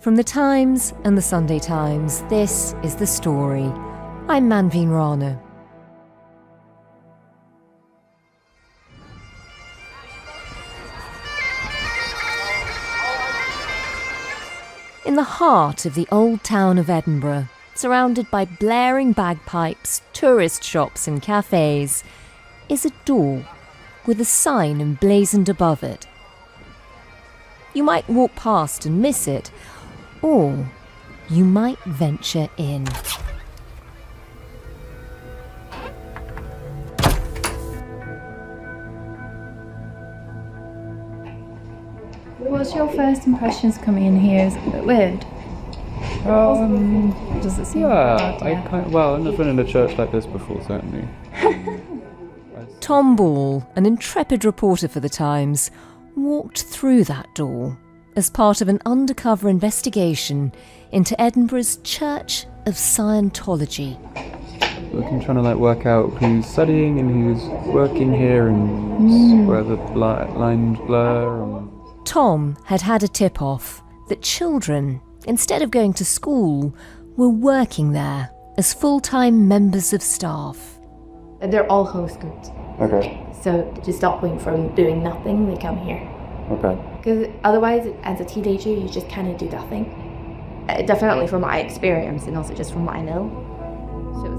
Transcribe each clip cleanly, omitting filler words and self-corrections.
From the Times and the Sunday Times, this is The Story. I'm Manveen Rana. In the heart of the old town of Edinburgh, surrounded by blaring bagpipes, tourist shops and cafes, is a door with a sign emblazoned above it. You might walk past and miss it, or you might venture in. What's your first impressions coming in here? Is it a bit weird? Does it seem odd? I've never been in a church like this before, certainly. Tom Ball, an intrepid reporter for The Times, walked through that door as part of an undercover investigation into Edinburgh's Church of Scientology. Trying to work out who's studying and who's working here and where the lines blur. Tom had had a tip-off that children, instead of going to school, were working there as full-time members of staff. They're all homeschooled. Okay. So to stop them from doing nothing, they come here. Okay. Because otherwise, as a teenager, you just kind of do nothing. Definitely from my experience and also just from what I know. So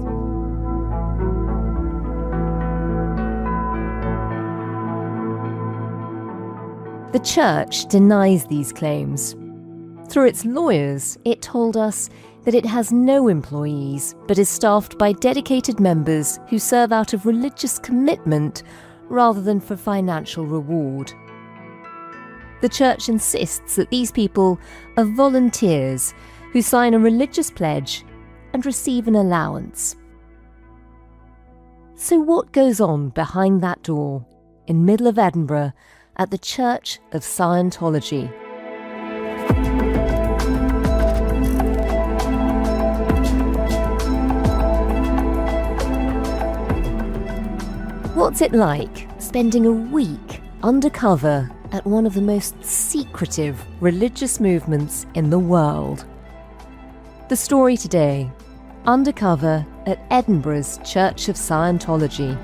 The church denies these claims. Through its lawyers, it told us that it has no employees, but is staffed by dedicated members who serve out of religious commitment rather than for financial reward. The church insists that these people are volunteers who sign a religious pledge and receive an allowance. So what goes on behind that door in middle of Edinburgh at the Church of Scientology? What's it like spending a week undercover at one of the most secretive religious movements in the world? The story today, Undercover at Edinburgh's Church of Scientology.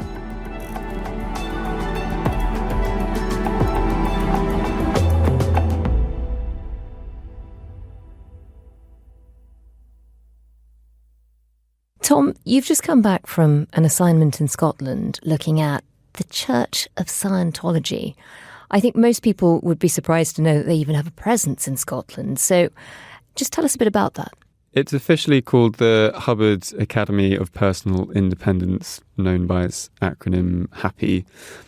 Tom, you've just come back from an assignment in Scotland looking at the Church of Scientology. I think most people would be surprised to know that they even have a presence in Scotland. So just tell us a bit about that. It's officially called the Hubbard Academy of Personal Independence, known by its acronym HAPPY.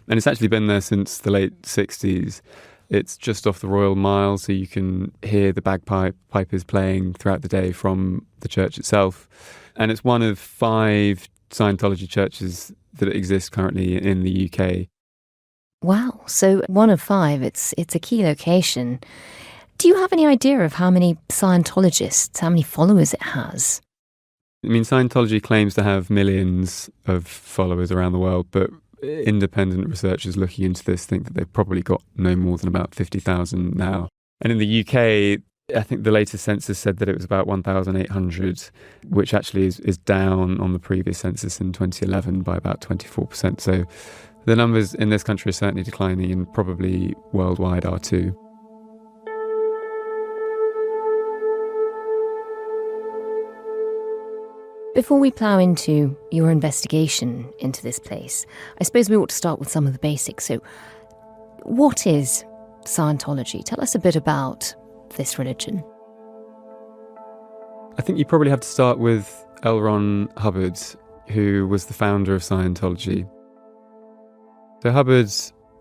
And it's actually been there since the late 60s. It's just off the Royal Mile, so you can hear the bagpipers playing throughout the day from the church itself. And it's one of 5 Scientology churches that exist currently in the UK. Wow, so one of 5, it's a key location. Do you have any idea of how many Scientologists, how many followers it has? I mean, Scientology claims to have millions of followers around the world, but independent researchers looking into this think that they've probably got no more than about 50,000 now. And in the UK, I think the latest census said that it was about 1,800, which actually is down on the previous census in 2011 by about 24%. So the numbers in this country are certainly declining, and probably worldwide are too. Before we plough into your investigation into this place, I suppose we ought to start with some of the basics. So, what is Scientology? Tell us a bit about this religion. I think you probably have to start with L. Ron Hubbard, who was the founder of Scientology. So Hubbard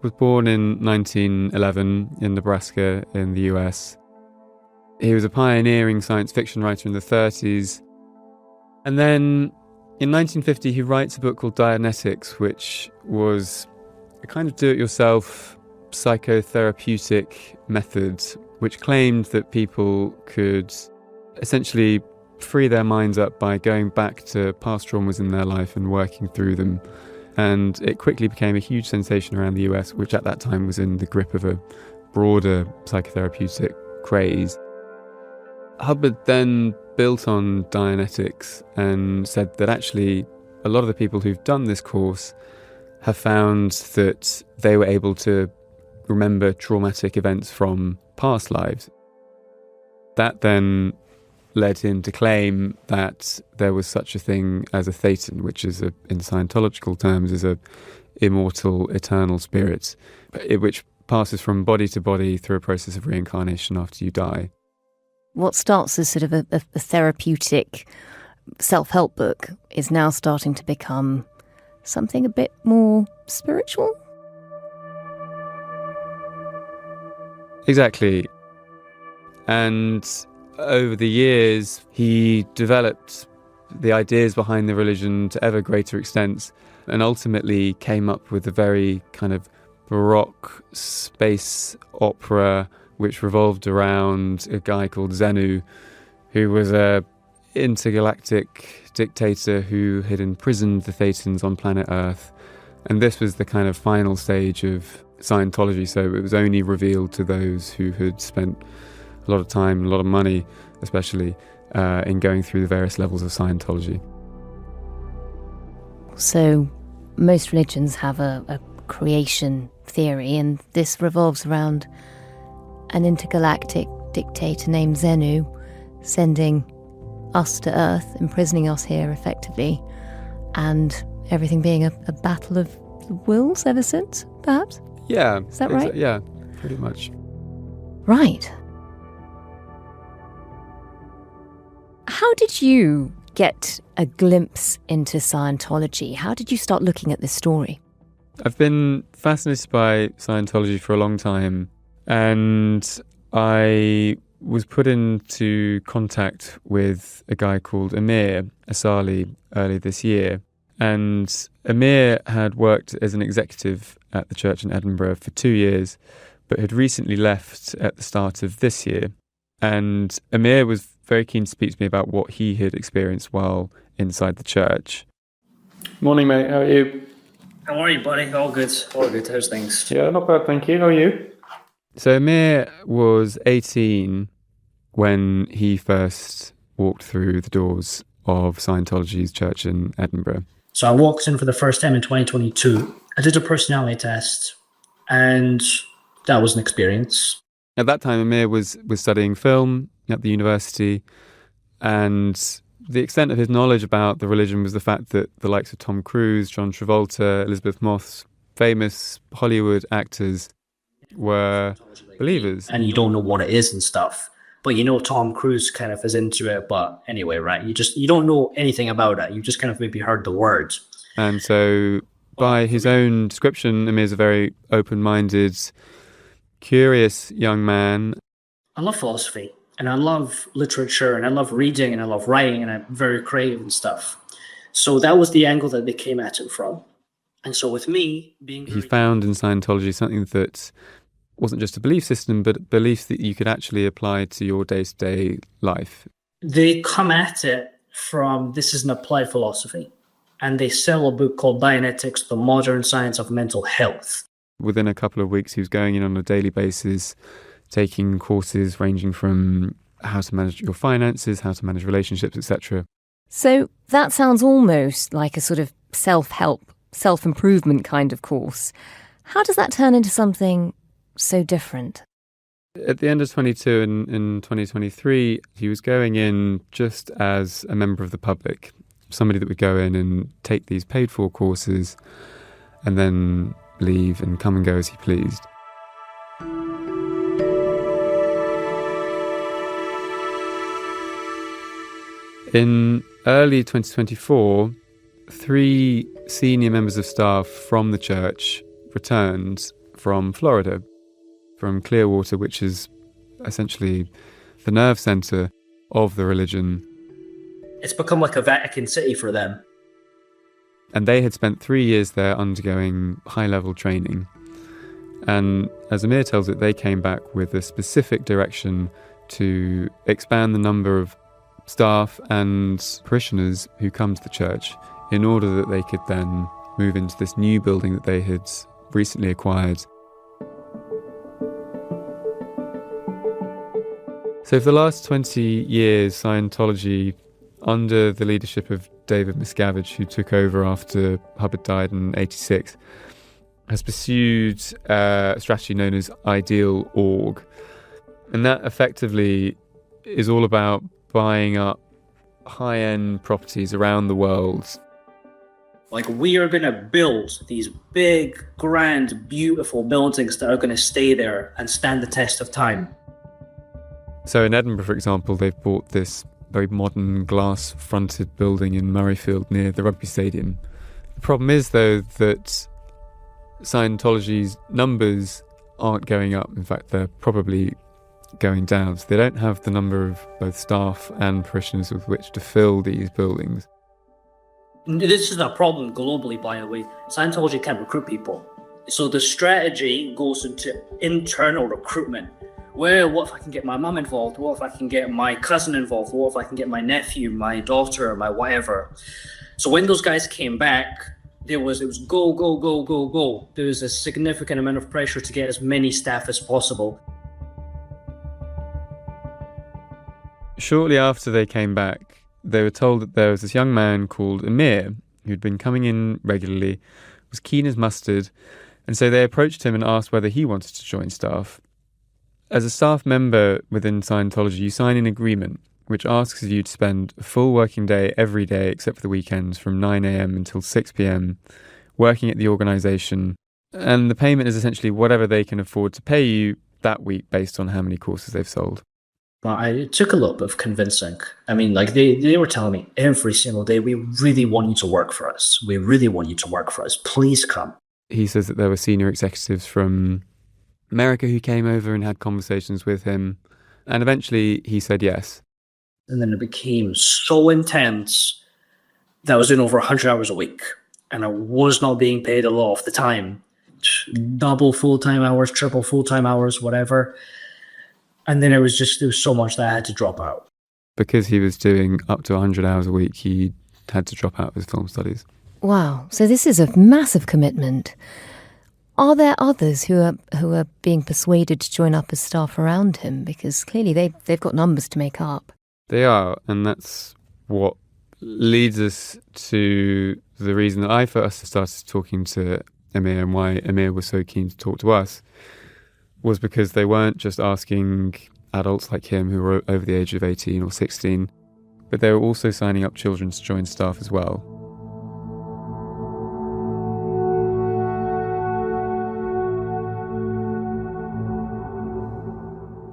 was born in 1911 in Nebraska in the US. He was a pioneering science fiction writer in the 30s. And then in 1950, he writes a book called Dianetics, which was a kind of do-it-yourself psychotherapeutic method, which claimed that people could essentially free their minds up by going back to past traumas in their life and working through them. And it quickly became a huge sensation around the US, which at that time was in the grip of a broader psychotherapeutic craze. Hubbard then built on Dianetics and said that actually a lot of the people who've done this course have found that they were able to remember traumatic events from past lives. That then led him to claim that there was such a thing as a thetan, which is, in Scientological terms, is a immortal, eternal spirit, which passes from body to body through a process of reincarnation after you die. What starts as sort of a therapeutic self-help book is now starting to become something a bit more spiritual? Exactly. And over the years, he developed the ideas behind the religion to ever greater extents and ultimately came up with a very kind of Baroque space opera which revolved around a guy called Xenu, who was a intergalactic dictator who had imprisoned the Thetans on planet Earth. And this was the kind of final stage of Scientology, so it was only revealed to those who had spent a lot of time, a lot of money, especially, in going through the various levels of Scientology. So most religions have a creation theory, and this revolves around an intergalactic dictator named Xenu sending us to Earth, imprisoning us here effectively, and everything being a battle of the wills ever since, perhaps? Yeah. Is that right? Yeah, pretty much. Right. How did you get a glimpse into Scientology? How did you start looking at this story? I've been fascinated by Scientology for a long time, and I was put into contact with a guy called Amir Asali early this year. And Amir had worked as an executive at the church in Edinburgh for 2 years, but had recently left at the start of this year. And Amir was very keen to speak to me about what he had experienced while inside the church. Morning, mate. How are you? How are you, buddy? All good. All good. How's things? Yeah, not bad, thank you. How are you? So Amir was 18 when he first walked through the doors of Scientology's church in Edinburgh. So I walked in for the first time in 2022. I did a personality test, and that was an experience. At that time, Amir was studying film at the university, and the extent of his knowledge about the religion was the fact that the likes of Tom Cruise, John Travolta, Elizabeth Moss, famous Hollywood actors were believers. And you don't know what it is and stuff. But you know Tom Cruise kind of is into it. But anyway, right, you don't know anything about it. You just kind of maybe heard the words. And so by his own description, Amir's a very open-minded, curious young man. I love philosophy, and I love literature, and I love reading, and I love writing, and I'm very creative and stuff. So that was the angle that they came at it from. And so with me being... He found in Scientology something that wasn't just a belief system, but beliefs that you could actually apply to your day-to-day life. They come at it from, this is an applied philosophy, and they sell a book called Dianetics, The Modern Science of Mental Health. Within a couple of weeks, he was going in on a daily basis, taking courses ranging from how to manage your finances, how to manage relationships, etc. So that sounds almost like a sort of self-help, self-improvement kind of course. How does that turn into something so different? At the end of 22 in 2023, he was going in just as a member of the public, somebody that would go in and take these paid-for courses and then leave and come and go as he pleased. In early 2024, 3 senior members of staff from the church returned from Florida, from Clearwater, which is essentially the nerve center of the religion. It's become like a Vatican City for them. And they had spent 3 years there undergoing high-level training. And as Amir tells it, they came back with a specific direction to expand the number of staff and parishioners who come to the church in order that they could then move into this new building that they had recently acquired. So for the last 20 years, Scientology, under the leadership of David Miscavige, who took over after Hubbard died in 86, has pursued a strategy known as Ideal Org. And that effectively is all about buying up high-end properties around the world. Like, we are going to build these big, grand, beautiful buildings that are going to stay there and stand the test of time. So in Edinburgh, for example, they've bought this very modern glass-fronted building in Murrayfield near the rugby stadium. The problem is, though, that Scientology's numbers aren't going up. In fact, they're probably going down. So they don't have the number of both staff and parishioners with which to fill these buildings. This is a problem globally, by the way. Scientology can't recruit people. So the strategy goes into internal recruitment. Well, what if I can get my mum involved? What if I can get my cousin involved? What if I can get my nephew, my daughter, my whatever? So when those guys came back, it was go, go, go, go, go. There was a significant amount of pressure to get as many staff as possible. Shortly after they came back, they were told that there was this young man called Amir who'd been coming in regularly, was keen as mustard, and so they approached him and asked whether he wanted to join staff. As a staff member within Scientology, you sign an agreement which asks of you to spend a full working day every day except for the weekends from 9 a.m. until 6 p.m. working at the organisation, and the payment is essentially whatever they can afford to pay you that week based on how many courses they've sold. But it took a little bit of convincing. I mean, like, they were telling me every single day, we really want you to work for us. We really want you to work for us. Please come. He says that there were senior executives from America who came over and had conversations with him, and eventually he said yes. And then it became so intense that I was doing over 100 hours a week, and I was not being paid a lot of the time. Double full-time hours, triple full-time hours, whatever. And then there was so much that I had to drop out. Because he was doing up to 100 hours a week, he had to drop out of his film studies. Wow, so this is a massive commitment. Are there others who are being persuaded to join up as staff around him? Because clearly they've got numbers to make up. They are, and that's what leads us to the reason that I first started talking to Amir and why Amir was so keen to talk to us, was because they weren't just asking adults like him who were over the age of 18 or 16, but they were also signing up children to join staff as well.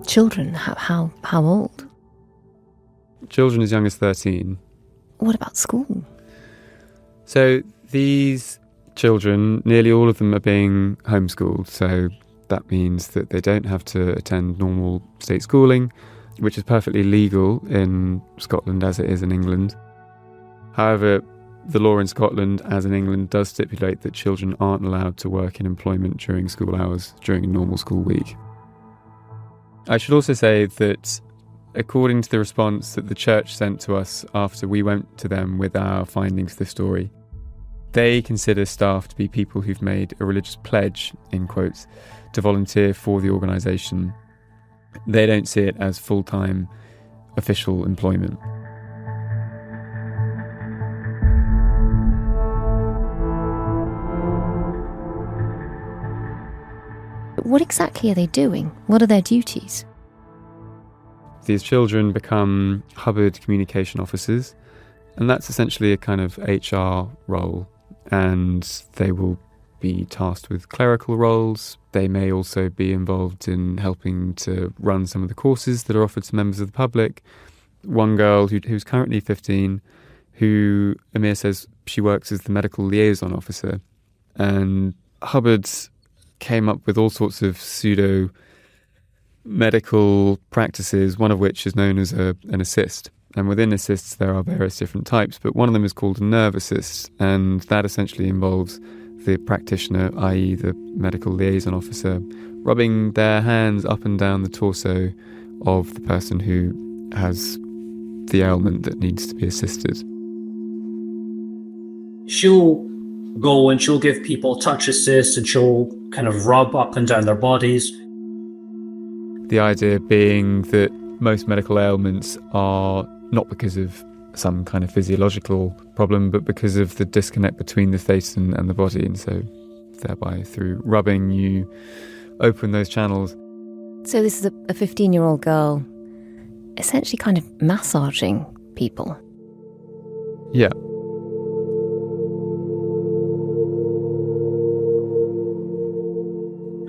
Children? How old? Children as young as 13. What about school? So these children, nearly all of them are being homeschooled, so that means that they don't have to attend normal state schooling, which is perfectly legal in Scotland as it is in England. However, the law in Scotland, as in England, does stipulate that children aren't allowed to work in employment during school hours during a normal school week. I should also say that according to the response that the church sent to us after we went to them with our findings of the story, they consider staff to be people who've made a religious pledge, in quotes, to volunteer for the organisation. They don't see it as full-time official employment. What exactly are they doing? What are their duties? These children become Hubbard communication officers, and that's essentially a kind of HR role, and they will be tasked with clerical roles. They may also be involved in helping to run some of the courses that are offered to members of the public. One girl who's currently 15, who Amir says she works as the medical liaison officer, and Hubbard's came up with all sorts of pseudo medical practices, one of which is known as an assist. And within assists there are various different types, but one of them is called a nerve assist, and that essentially involves the practitioner, i.e. the medical liaison officer, rubbing their hands up and down the torso of the person who has the ailment that needs to be assisted. She'll go and she'll give people touch assists, and she'll kind of rub up and down their bodies. The idea being that most medical ailments are not because of some kind of physiological problem, but because of the disconnect between the theta and the body. And so thereby, through rubbing, you open those channels. So this is a 15-year-old girl essentially kind of massaging people. Yeah.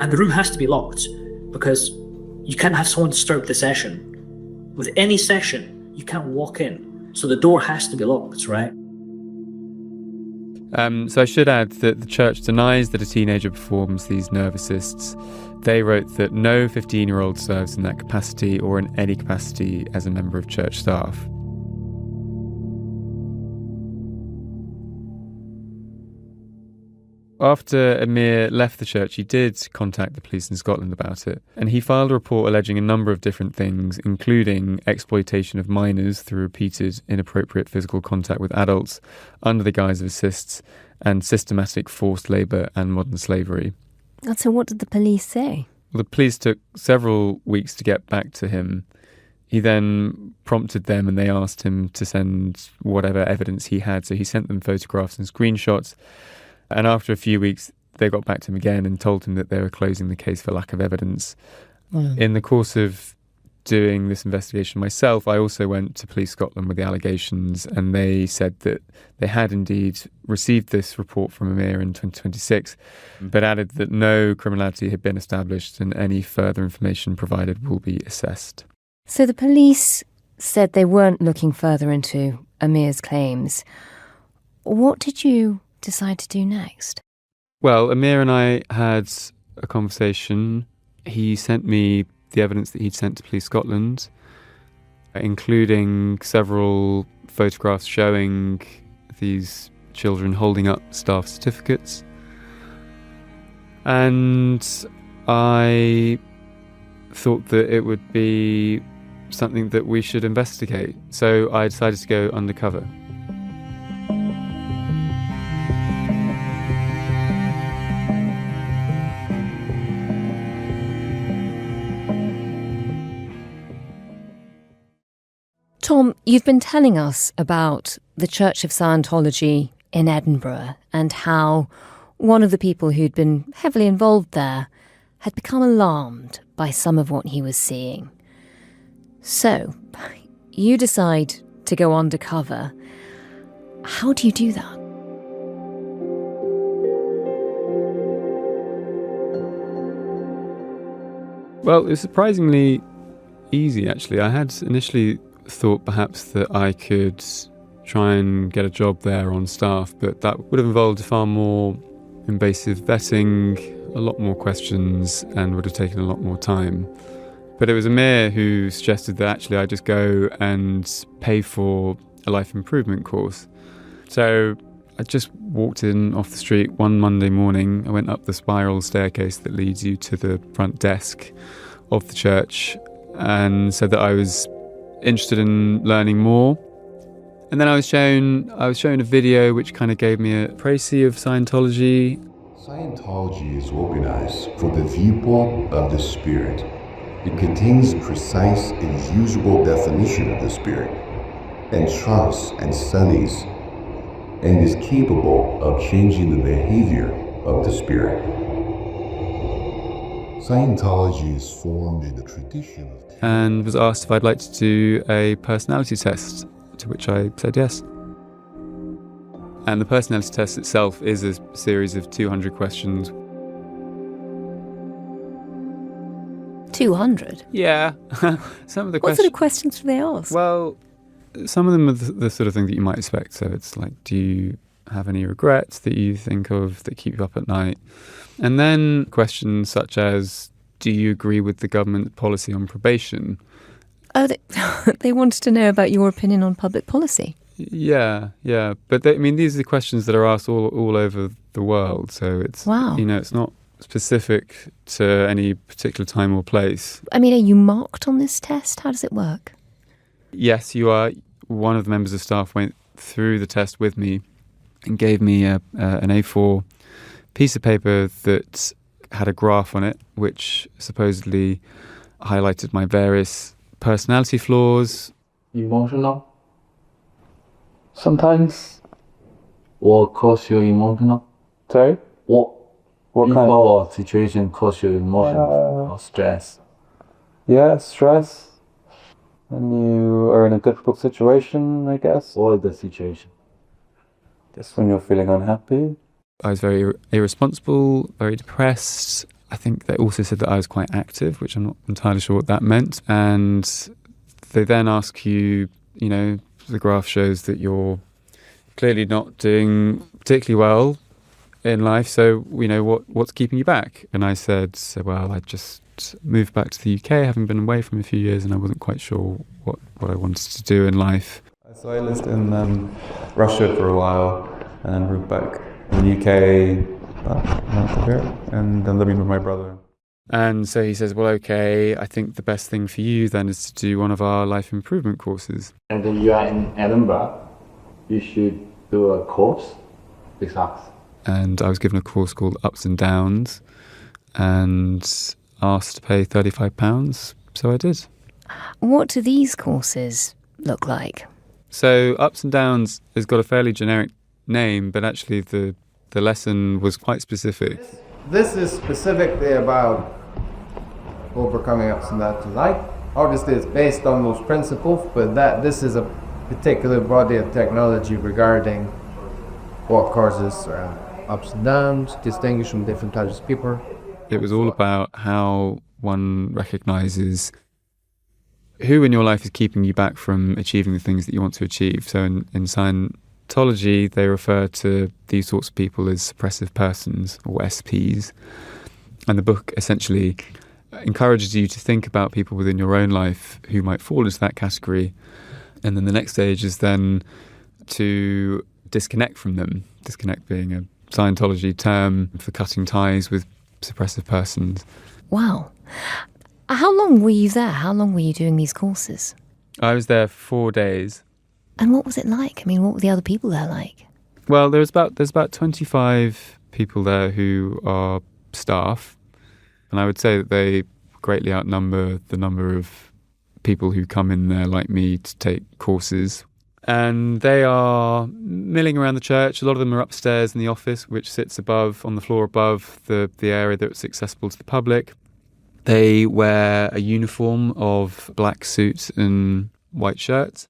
And the room has to be locked because you can't have someone disturb the session. With any session, you can't walk in. So the door has to be locked, right? So I should add that the church denies that a teenager performs these nerve assists. They wrote that no 15-year-old serves in that capacity or in any capacity as a member of church staff. After Amir left the church, he did contact the police in Scotland about it, and he filed a report alleging a number of different things, including exploitation of minors through repeated inappropriate physical contact with adults under the guise of assists, and systematic forced labour and modern slavery. And so what did the police say? Well, the police took several weeks to get back to him. He then prompted them and they asked him to send whatever evidence he had, so he sent them photographs and screenshots. And after a few weeks, they got back to him again and told him that they were closing the case for lack of evidence. Wow. In the course of doing this investigation myself, I also went to Police Scotland with the allegations, and they said that they had indeed received this report from Amir in 2026, but added that no criminality had been established and any further information provided will be assessed. So the police said they weren't looking further into Amir's claims. What did you decide to do next? Well, Amir and I had a conversation. He sent me the evidence that he'd sent to Police Scotland, including several photographs showing these children holding up staff certificates. And I thought that it would be something that we should investigate. So I decided to go undercover. Tom, you've been telling us about the Church of Scientology in Edinburgh and how one of the people who'd been heavily involved there had become alarmed by some of what he was seeing. So, you decide to go undercover. How do you do that? Well, it was surprisingly easy, actually. I had initially thought perhaps that I could try and get a job there on staff, but that would have involved far more invasive vetting, a lot more questions, and would have taken a lot more time. But it was Amir who suggested that actually I just go and pay for a life improvement course. So I just walked in off the street one Monday morning. I went up the spiral staircase that leads you to the front desk of the church and said that I was interested in learning more. And then I was shown a video which kind of gave me a précis of Scientology. Scientology is organized for the viewpoint of the spirit. It contains precise and usable definition of the spirit, entrusts and studies, and is capable of changing the behavior of the spirit. Scientology is formed in the tradition of... And was asked if I'd like to do a personality test, to which I said yes. And the personality test itself is a series of 200 questions. 200? Yeah. Some of the What sort of questions do they ask? Well, some of them are the sort of thing that you might expect. So it's like, do you have any regrets that you think of that keep you up at night? And then questions such as, do you agree with the government policy on probation? Oh, they wanted to know about your opinion on public policy. Yeah. But these are the questions that are asked all over the world. So it's, wow. It's not specific to any particular time or place. Are you marked on this test? How does it work? Yes, you are. One of the members of staff went through the test with me and gave me an A4 piece of paper that had a graph on it, which supposedly highlighted my various personality flaws. Emotional. Sometimes. What cause you emotional? Sorry? What What people kind? or situation cause you emotional or stress? Yeah, stress. When you are in a difficult situation, I guess. What is the situation? Just when you're feeling unhappy. I was very irresponsible, very depressed. I think they also said that I was quite active, which I'm not entirely sure what that meant. And they then ask you, you know, the graph shows that you're clearly not doing particularly well in life. So, you know, what's keeping you back? And I said, well, I just moved back to the UK, having been away from a few years, and I wasn't quite sure what I wanted to do in life. So I lived in Russia for a while and then moved back in the UK about a month ago and then living with my brother. And so he says, well, okay, I think the best thing for you then is to do one of our life improvement courses. And then you are in Edinburgh, you should do a course with us. And I was given a course called Ups and Downs and asked to pay £35, so I did. What do these courses look like? So Ups and Downs has got a fairly generic name, but actually the lesson was quite specific. This is specifically about overcoming ups and downs in life. Obviously it's based on those principles, but this is a particular body of technology regarding what causes ups and downs, distinguish from different types of people. It was all about how one recognises who in your life is keeping you back from achieving the things that you want to achieve. So in Scientology, they refer to these sorts of people as suppressive persons, or SPs. And the book essentially encourages you to think about people within your own life who might fall into that category. And then the next stage is then to disconnect from them. Disconnect being a Scientology term for cutting ties with suppressive persons. Wow. How long were you there? How long were you doing these courses? I was there for 4 days. And what was it like? I mean, what were the other people there like? Well, there's about 25 people there who are staff, and I would say that they greatly outnumber the number of people who come in there like me to take courses. And they are milling around the church. A lot of them are upstairs in the office, which sits on the floor above the area that's accessible to the public. They wear a uniform of black suits and white shirts.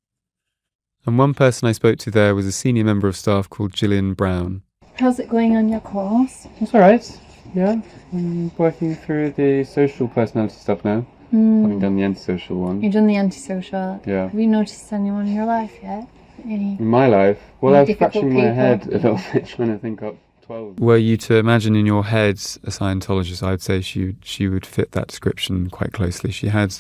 And one person I spoke to there was a senior member of staff called Gillian Brown. How's it going on your course? It's alright, yeah. I'm working through the social personality stuff now, having done the antisocial one. You've done the antisocial. Yeah. Have you noticed anyone in your life yet? Any? In my life, well, I was difficult scratching my people? head a little bit trying to think up 12. Were you to imagine in your head a Scientologist, I would say she would fit that description quite closely. She had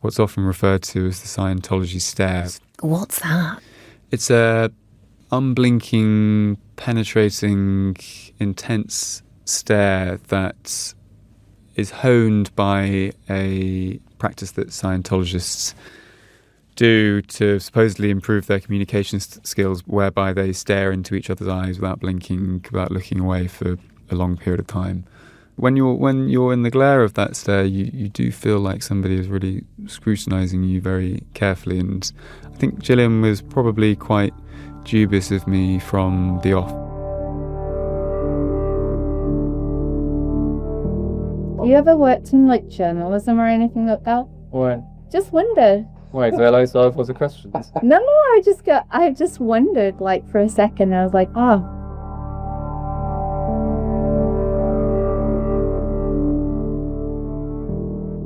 what's often referred to as the Scientology stare. What's that? It's a unblinking, penetrating, intense stare that is honed by a practice that Scientologists do to supposedly improve their communication skills, whereby they stare into each other's eyes without blinking, without looking away for a long period of time. When you're in the glare of that stare, you do feel like somebody is really scrutinising you very carefully. And I think Gillian was probably quite dubious of me from the off. You ever worked in like journalism or anything like that? What? Just wondered. Wait, so I thought it was a question. No, I just wondered like for a second. I was like, oh.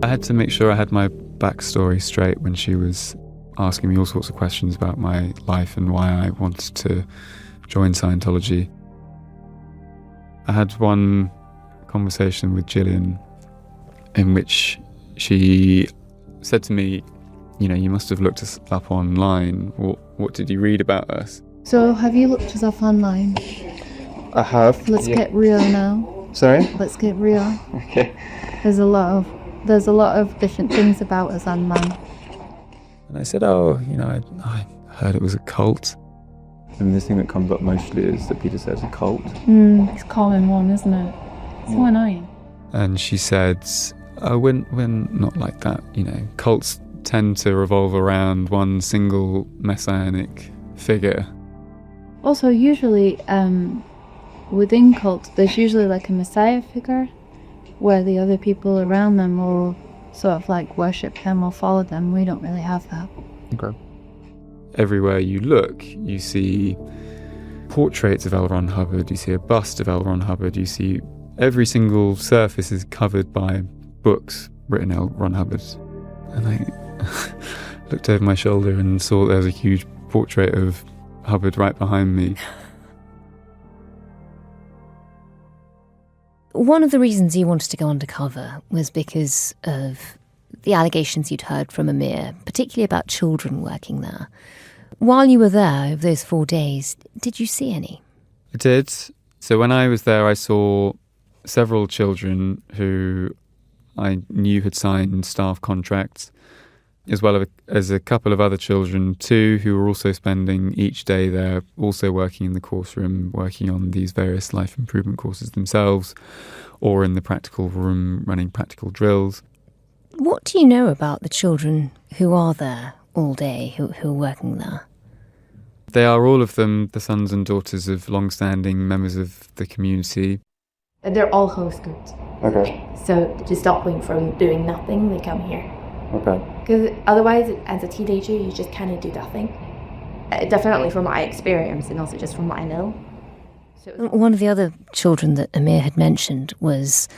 I had to make sure I had my backstory straight when she was asking me all sorts of questions about my life and why I wanted to join Scientology. I had one conversation with Gillian in which she said to me, you know, you must have looked us up online. What did you read about us? So have you looked us up online? I have. Let's get real now. Sorry? Let's get real. Okay. There's a lot of different things about us online. And I said, oh, you know, I heard it was a cult. And this thing that comes up mostly is that Peter says a cult. It's a common one, isn't it? So annoying. And she said, oh, we're not like that, you know. Cults tend to revolve around one single messianic figure. Also, usually within cults, there's usually like a messiah figure where the other people around them will sort of like worship them or follow them. We don't really have that. Okay. Everywhere you look, you see portraits of L. Ron Hubbard, you see a bust of L. Ron Hubbard, you see every single surface is covered by books written L. Ron Hubbard. And I looked over my shoulder and saw there was a huge portrait of Hubbard right behind me. One of the reasons you wanted to go undercover was because of the allegations you'd heard from Amir, particularly about children working there. While you were there over those 4 days, did you see any? I did. So when I was there, I saw several children who I knew had signed staff contracts, as well as a couple of other children too, who were also spending each day there, also working in the course room, working on these various life improvement courses themselves, or in the practical room running practical drills. What do you know about the children who are there all day, who are working there? They are all of them the sons and daughters of long-standing members of the community. They're all homeschooled. Okay. So to stop them from doing nothing, they come here. Okay. Because otherwise, as a teenager, you just kind of do nothing. Definitely from my experience and also just from what I know. So One of the other children that Amir had mentioned was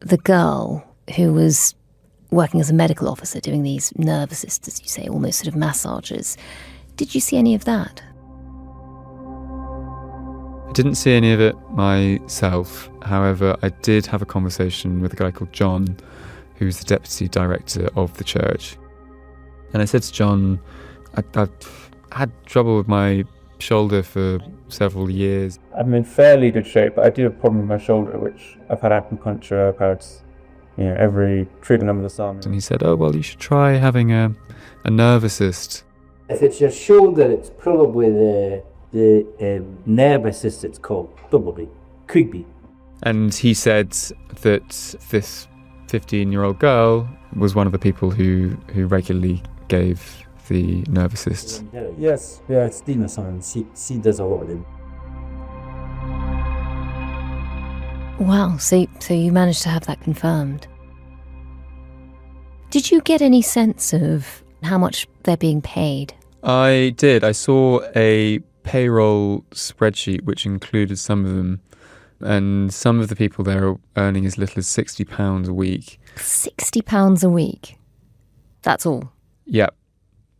the girl who was working as a medical officer doing these nerve assists, as you say, almost sort of massages. Did you see any of that? I didn't see any of it myself. However, I did have a conversation with a guy called John, who's the deputy director of the church. And I said to John, I've had trouble with my shoulder for several years. I'm in fairly good shape, but I do have a problem with my shoulder, which I've had acupuncture, I've had every treatment under the sun. And he said, oh, well, you should try having a nerve assist. If it's your shoulder, it's probably the nerve assist it's called. Probably. Could be. And he said that this 15-year-old girl was one of the people who regularly gave the nerve assists. Yes, yeah, it's Dina's son. She does a lot of them. Wow, so you managed to have that confirmed. Did you get any sense of how much they're being paid? I did. I saw a payroll spreadsheet which included some of them, and some of the people there are earning as little as £60 a week. £60 a week? That's all? Yep.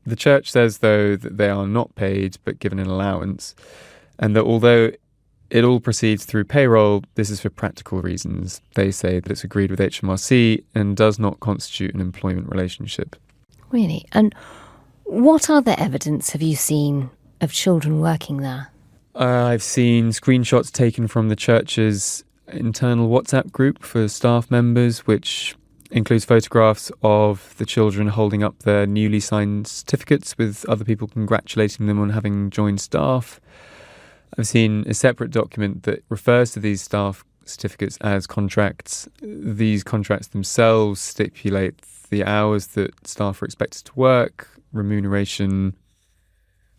The church says, though, that they are not paid but given an allowance, and that although it all proceeds through payroll, this is for practical reasons. They say that it's agreed with HMRC and does not constitute an employment relationship. Really? And what other evidence have you seen of children working there? I've seen screenshots taken from the church's internal WhatsApp group for staff members, which includes photographs of the children holding up their newly signed certificates with other people congratulating them on having joined staff. I've seen a separate document that refers to these staff certificates as contracts. These contracts themselves stipulate the hours that staff are expected to work, remuneration,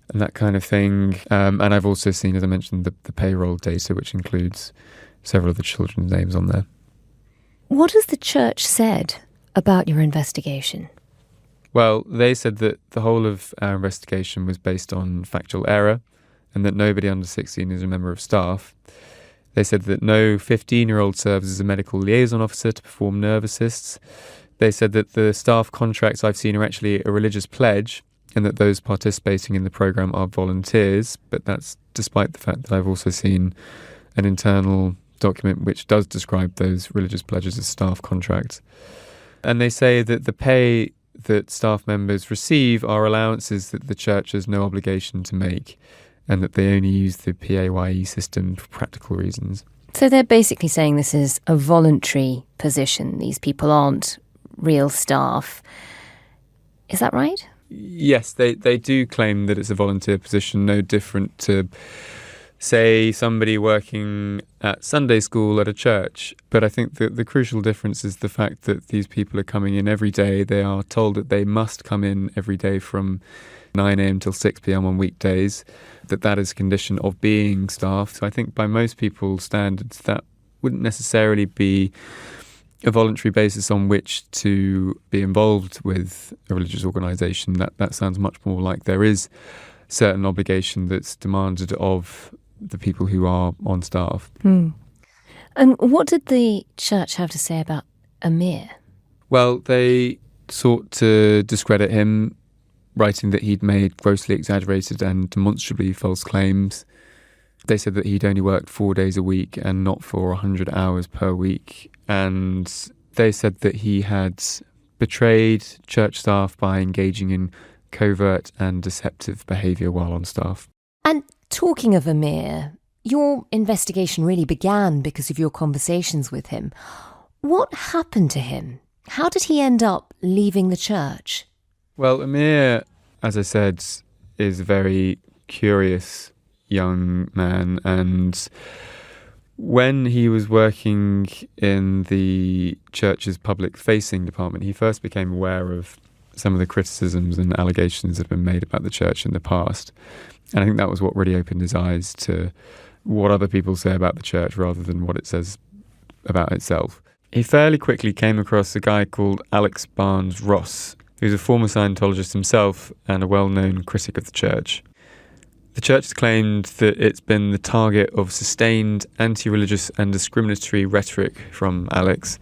and that kind of thing. And I've also seen, as I mentioned, the payroll data, which includes several of the children's names on there. What has the church said about your investigation? Well, they said that the whole of our investigation was based on factual error and that nobody under 16 is a member of staff. They said that no 15-year-old serves as a medical liaison officer to perform nerve assists. They said that the staff contracts I've seen are actually a religious pledge and that those participating in the programme are volunteers, but that's despite the fact that I've also seen an internal document which does describe those religious pledges as staff contracts. And they say that the pay that staff members receive are allowances that the church has no obligation to make and that they only use the PAYE system for practical reasons. So they're basically saying this is a voluntary position. These people aren't real staff. Is that right? Yes, they do claim that it's a volunteer position, no different to say, somebody working at Sunday school at a church. But I think that the crucial difference is the fact that these people are coming in every day. They are told that they must come in every day from 9 a.m. till 6 p.m. on weekdays, that is a condition of being staff. So I think by most people's standards, that wouldn't necessarily be a voluntary basis on which to be involved with a religious organisation. That sounds much more like there is certain obligation that's demanded of the people who are on staff. And what did the church have to say about Amir? Well, they sought to discredit him, writing that he'd made grossly exaggerated and demonstrably false claims. They said that he'd only worked 4 days a week and not for 100 hours per week. And they said that he had betrayed church staff by engaging in covert and deceptive behaviour while on staff. And talking of Amir, your investigation really began because of your conversations with him. What happened to him? How did he end up leaving the church? Well, Amir, as I said, is a very curious young man, and when he was working in the church's public-facing department, he first became aware of some of the criticisms and allegations that have been made about the church in the past. And I think that was what really opened his eyes to what other people say about the church rather than what it says about itself. He fairly quickly came across a guy called Alex Barnes Ross, who's a former Scientologist himself and a well-known critic of the church. The church has claimed that it's been the target of sustained anti-religious and discriminatory rhetoric from Alex.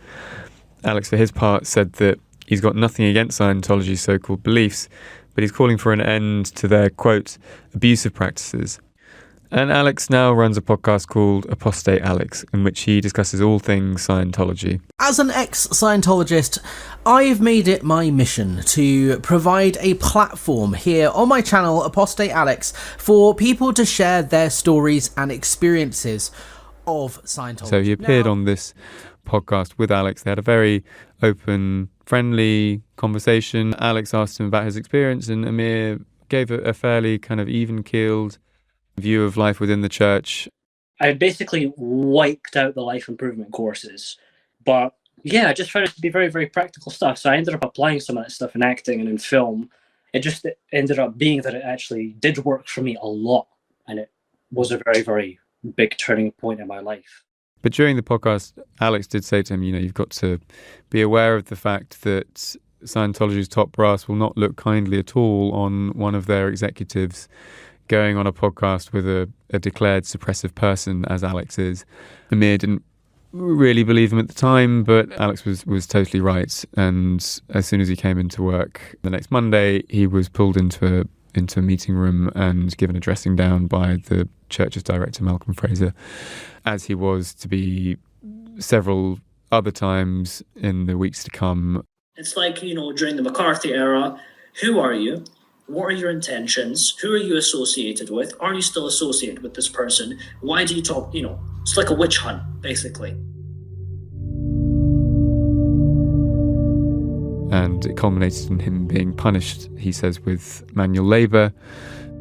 Alex, for his part, said that he's got nothing against Scientology's so-called beliefs, but he's calling for an end to their, quote, abusive practices. And Alex now runs a podcast called Apostate Alex, in which he discusses all things Scientology. As an ex-Scientologist, I've made it my mission to provide a platform here on my channel, Apostate Alex, for people to share their stories and experiences of Scientology. So he appeared on this podcast with Alex. They had a very open, friendly conversation. Alex asked him about his experience, and Amir gave a fairly kind of even-keeled view of life within the church. I basically wiped out the life improvement courses, but yeah, I just found it to be very, very practical stuff. So I ended up applying some of that stuff in acting and in film. It just ended up being that it actually did work for me a lot, and it was a very, very big turning point in my life. But during the podcast, Alex did say to him, you've got to be aware of the fact that Scientology's top brass will not look kindly at all on one of their executives going on a podcast with a declared suppressive person, as Alex is. Amir didn't really believe him at the time, but Alex was totally right. And as soon as he came into work the next Monday, he was pulled into a meeting room and given a dressing down by the church's director, Malcolm Fraser, as he was to be several other times in the weeks to come. It's like, during the McCarthy era, who are you? What are your intentions? Who are you associated with? Are you still associated with this person? Why do you talk? It's like a witch hunt, basically. And it culminated in him being punished, he says, with manual labour,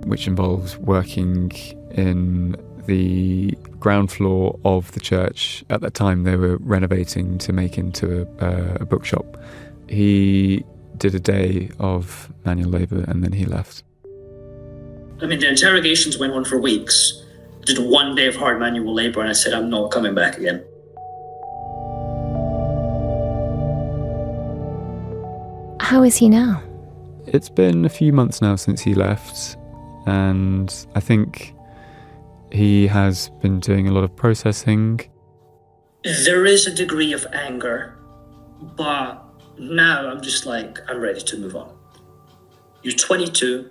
which involves working in the ground floor of the church. At that time, they were renovating to make into a bookshop. He did a day of manual labour and then he left. I mean, the interrogations went on for weeks. Did one day of hard manual labour and I said, I'm not coming back again. How is he now? It's been a few months now since he left, and I think he has been doing a lot of processing. There is a degree of anger, but now I'm just like, I'm ready to move on. You're 22,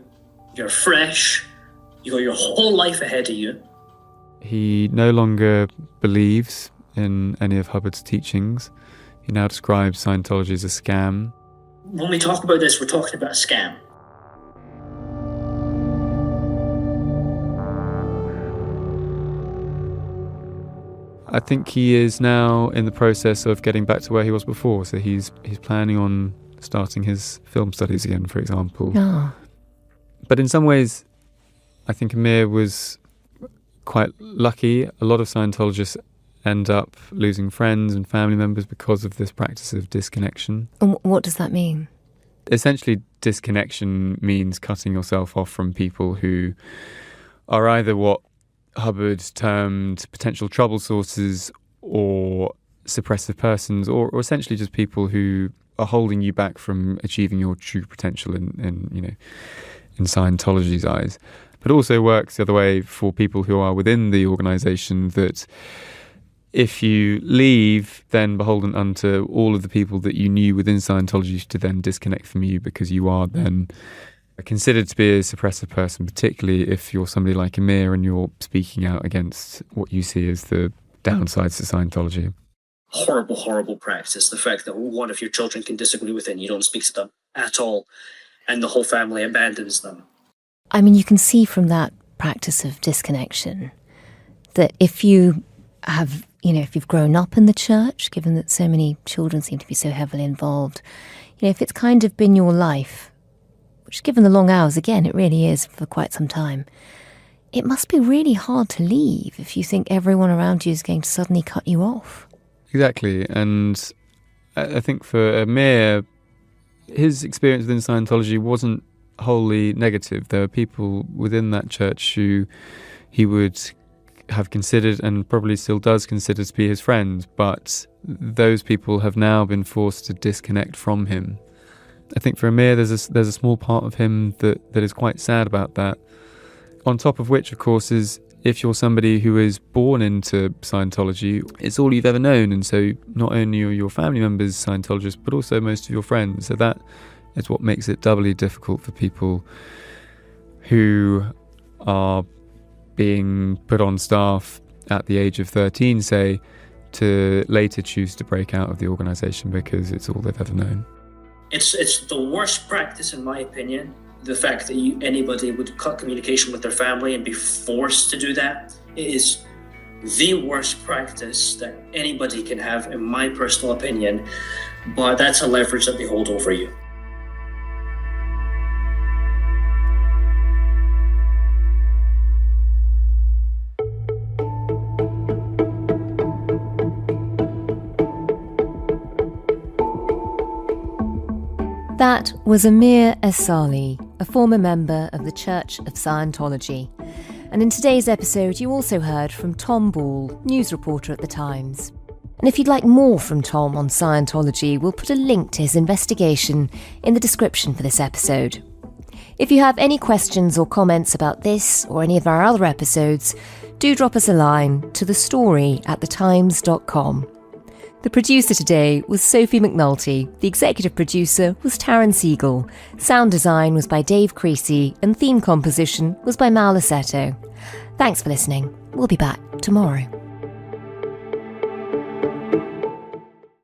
you're fresh, you got your whole life ahead of you. He no longer believes in any of Hubbard's teachings. He now describes Scientology as a scam. When we talk about this, we're talking about a scam. I think he is now in the process of getting back to where he was before. So he's planning on starting his film studies again, for example. Oh. But in some ways, I think Amir was quite lucky. A lot of Scientologists end up losing friends and family members because of this practice of disconnection. And what does that mean? Essentially, disconnection means cutting yourself off from people who are either what Hubbard termed potential trouble sources or suppressive persons, or essentially just people who are holding you back from achieving your true potential in Scientology's eyes. But also works the other way for people who are within the organisation, that if you leave, then beholden unto all of the people that you knew within Scientology to then disconnect from you, because you are then considered to be a suppressive person, particularly if you're somebody like Amir and you're speaking out against what you see as the downsides to Scientology. Horrible, horrible practice. The fact that one of your children can disagree with it and you don't speak to them at all, and the whole family abandons them. I mean, you can see from that practice of disconnection that if you have, if you've grown up in the church, given that so many children seem to be so heavily involved, if it's kind of been your life, which given the long hours, again, it really is for quite some time, it must be really hard to leave if you think everyone around you is going to suddenly cut you off. Exactly, and I think for Amir, his experience within Scientology wasn't wholly negative. There were people within that church who he would have considered, and probably still does consider, to be his friends, but those people have now been forced to disconnect from him. I think for Amir, there's a small part of him that is quite sad about that. On top of which, of course, is if you're somebody who is born into Scientology, it's all you've ever known, and so not only are your family members Scientologists, but also most of your friends. So that is what makes it doubly difficult for people who are being put on staff at the age of 13, say, to later choose to break out of the organisation because it's all they've ever known. It's the worst practice, in my opinion. The fact that anybody would cut communication with their family and be forced to do that, it is the worst practice that anybody can have, in my personal opinion. But that's a leverage that they hold over you. That was Amir Esali, a former member of the Church of Scientology. And in today's episode, you also heard from Tom Ball, news reporter at The Times. And if you'd like more from Tom on Scientology, we'll put a link to his investigation in the description for this episode. If you have any questions or comments about this or any of our other episodes, do drop us a line to thestory@thetimes.com. The producer today was Sophie McNulty, the executive producer was Taryn Siegel, sound design was by Dave Creasy, and theme composition was by Mal Lassetto. Thanks for listening. We'll be back tomorrow.